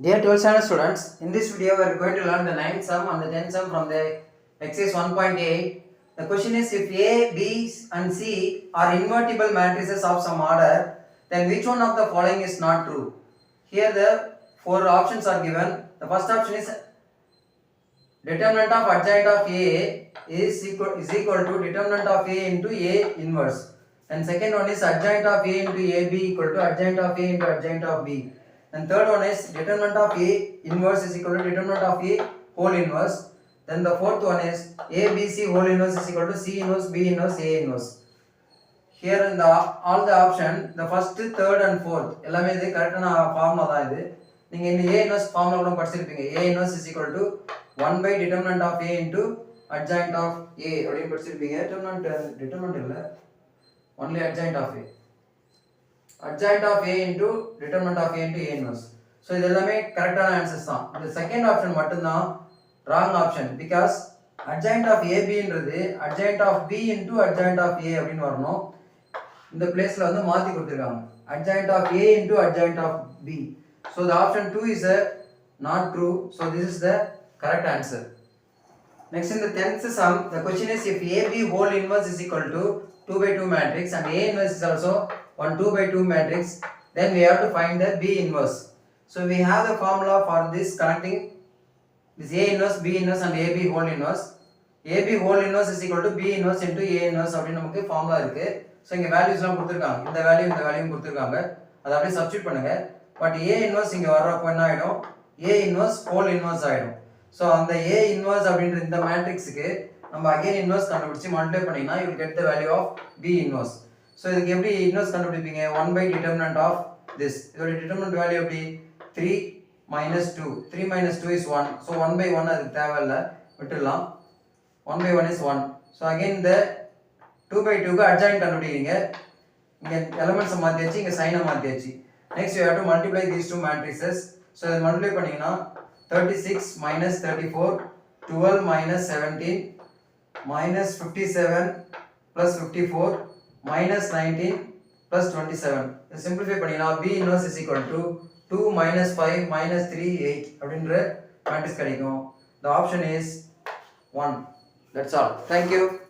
Dear 12th standard students, in this video we are going to learn the 9th sum and the 10th sum from the exercise 1.8. The question is, if A, B and C are invertible matrices of some order, then which one of the following is not true? Here the four options are given. The first option is determinant of adjoint of A is equal to determinant of A into A inverse. And second one is adjoint of A into AB equal to adjoint of A into adjoint of B. And third one is determinant of A inverse is equal to determinant of A whole inverse. Then the fourth one is ABC whole inverse is equal to C inverse, B inverse, A inverse. Here in the all the option, the first, third and fourth எல்லாமே இது கரெக்டான formula தான் இது. நீங்க இந்த A inverse formula கூட படிச்சிருப்பீங்க. A inverse is equal to 1 by determinant of A into adjoint of A அப்படினு படிச்சிருப்பீங்க. determinant இல்ல. Only adjoint of A. Adjoint of A into determinant of A into A inverse. So இது எல்லாமே கரெக்டான answers தான். இந்த செகண்ட் ஆப்ஷன் மட்டும் தான் wrong option because adjoint of AB ன்றது adjoint of B into adjoint of A அப்படினு வரணும். இந்த பிளேஸ்ல வந்து மாத்தி கொடுத்திருக்காங்க. Adjoint of A into adjoint of B. So the option 2 is not true. So this is the correct answer. Next in the 10th sum, the question is, if AB whole inverse is equal to 2 by 2 matrix and A inverse is also 1 2 by 2 matrix, then we have to find the B inverse. So we have the formula for this connecting this A inverse, B inverse and AB whole inverse. AB whole inverse is equal to B inverse into A inverse அப்படினு நமக்கு formula இருக்கு. So இங்க வேல்யூஸ்லாம் கொடுத்திருக்காங்க. இந்த value கொடுத்திருக்காங்க. அதை அப்படியே substitute பண்ணுங்க. பட் A inverse இங்க வரப்போ என்ன ஆயிடும்? A inverse whole inverse ஆயிடும். சோ அந்த A inverse அப்படின்ற இந்த மேட்ரிக்ஸ்க்கு நம்ம again inverse கண்டுபிடிச்சு மல்டிப்ளை பண்ணீங்கன்னா you will get the value of B inverse. So இதுக்கு எப்படி inverse கண்டுபிடிப்பீங்க? 1 by determinant of this. இதோட determinant value எப்படி? 3 minus 2. 3 minus 2 is 1. So 1 by 1 அதுக்கு தேவையில்ல, விட்டுடலாம். 1 by 1 is 1. So again the 2 by 2 க்கு adjoint கண்டுபிடிங்க. இங்க எலிமெண்ட்ஸ் மாத்தியாச்சு, இங்க சைனை மாத்தியாச்சு. Next you have to multiply these two matrices. So இத மல்டிப்ளை பண்ணீங்கன்னா 36 minus 34, 12 minus 17, minus 57 plus 54, minus 19 plus 27. இத சிம்பிளிஃபை பண்ணீங்கன்னா B inverse is equal to 2 minus 5 minus 3 8 அப்படின்ற மேட்ரிக்ஸ் கிடைக்கும். The option is 1. That's all. Thank you.